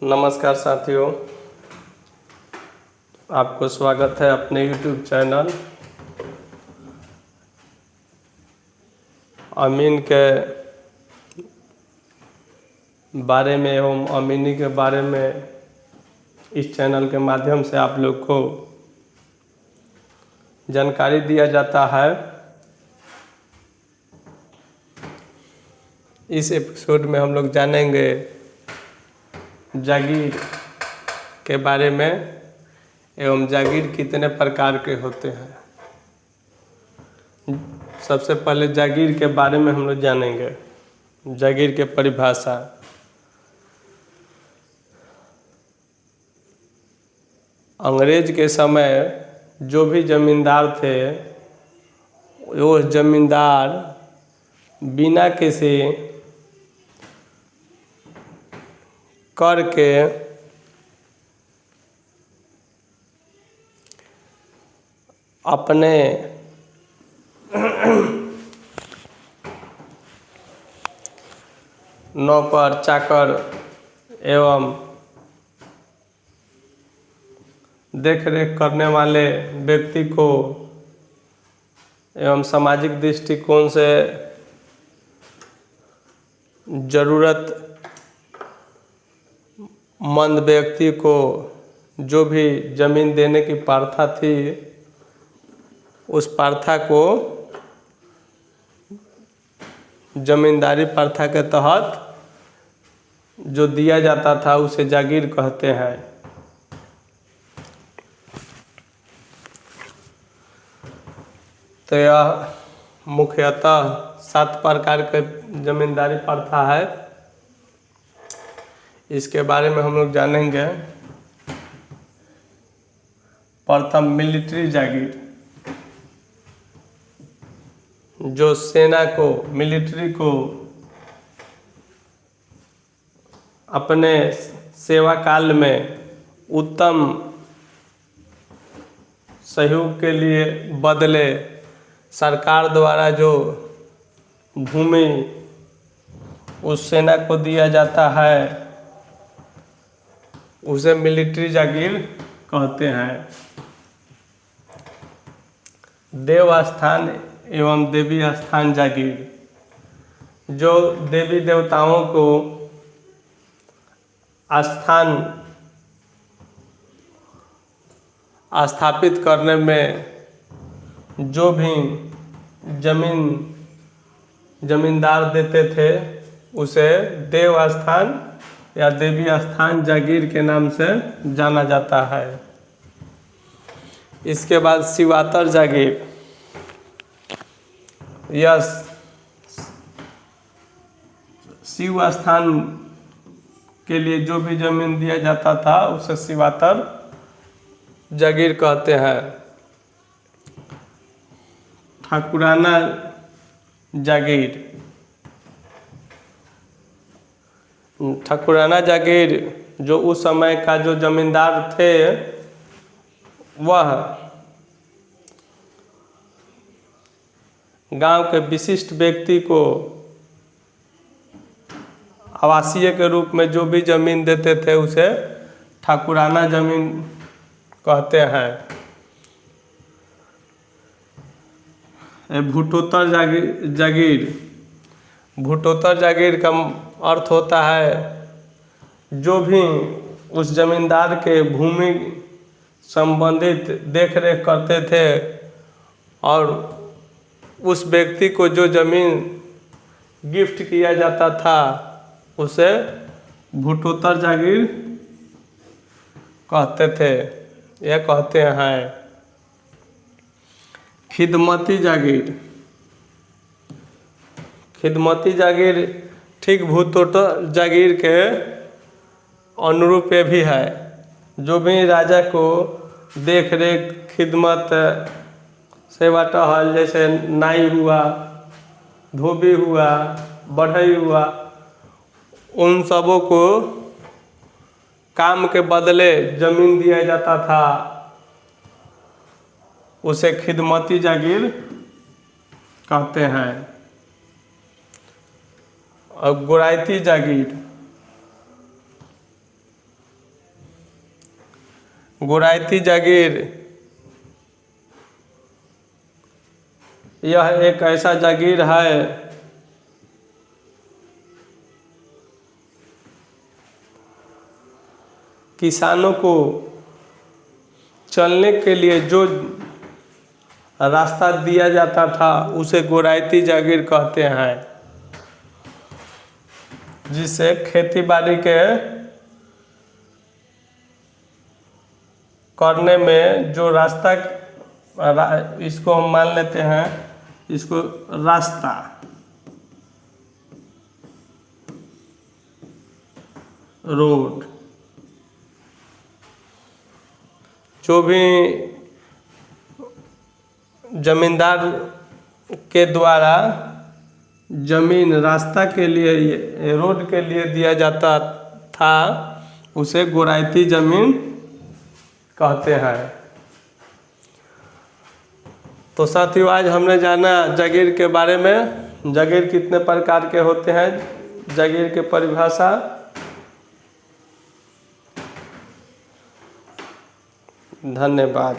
नमस्कार साथियों, आपको स्वागत है अपने YouTube चैनल अमीन के बारे में एवं अमीनी के बारे में। इस चैनल के माध्यम से आप लोग को जानकारी दिया जाता है। इस एपिसोड में हम लोग जानेंगे जागीर के बारे में एवं जागीर कितने प्रकार के होते हैं। सबसे पहले जागीर के बारे में हम लोग जानेंगे। जागीर के परिभाषा। अंग्रेज के समय जो भी जमींदार थे वो जमींदार बिना किसी कर के अपने नौकर चाकर एवं देख रेख करने वाले व्यक्ति को एवं सामाजिक दृष्टिकोण से जरूरतमंद व्यक्ति को जो भी जमीन देने की प्रथा थी उस प्रथा को जमींदारी प्रथा के तहत जो दिया जाता था उसे जागीर कहते हैं। तो यह मुख्यतः 7 प्रकार के जमींदारी प्रथा है। इसके बारे में हम लोग जानेंगे। प्रथम मिलिट्री जागीर, जो सेना को मिलिट्री को अपने सेवा काल में उत्तम सहयोग के लिए बदले सरकार द्वारा जो भूमि उस सेना को दिया जाता है उसे मिलिट्री जागीर कहते हैं। देव स्थान एवं देवी स्थान जागीर, जो देवी देवताओं को स्थान स्थापित करने में जो भी जमींदार देते थे उसे देव स्थान या देवी स्थान जागीर के नाम से जाना जाता है। इसके बाद शिवातर जागीर, यह शिव स्थान के लिए जो भी जमीन दिया जाता था उसे शिवातर जागीर कहते हैं। ठाकुराना जागीर, ठाकुराना जागीर जो उस समय का जो जमींदार थे वह गांव के विशिष्ट व्यक्ति को आवासीय के रूप में जो भी जमीन देते थे उसे ठाकुराना जमीन कहते हैं। भूटोत्तर जागीर, भूटोत्तर जागीर का अर्थ होता है जो भी उस जमींदार के भूमि संबंधित देख रेख करते थे और उस व्यक्ति को जो जमीन गिफ्ट किया जाता था उसे भूटोत्तर जागीर कहते थे। यह कहते हैं। खिदमती जागीर, खिदमती जागीर ठीक भूटोत्तर जागीर के अनुरूप भी है। जो भी राजा को देख रेख खिदमत सेवा टहल जैसे नाई हुआ, धोबी हुआ, बढ़ई हुआ, उन सबों को काम के बदले जमीन दिया जाता था उसे खिदमती जागीर कहते हैं। और गोराइती जागीर, गोराइती जागीर यह एक ऐसा जागीर है किसानों को चलने के लिए जो रास्ता दिया जाता था उसे गोराइती जागीर कहते हैं, जिससे खेती बाड़ी के करने में जो रास्ता, इसको हम मान लेते हैं, इसको रास्ता, रोड, जो भी जमींदार के द्वारा जमीन रास्ता के लिए, रोड के लिए दिया जाता था, उसे गोराइती जमीन कहते हैं। तो साथियों, आज हमने जाना जागीर के बारे में। जागीर कितने प्रकार के होते हैं, जागीर की परिभाषा। धन्यवाद।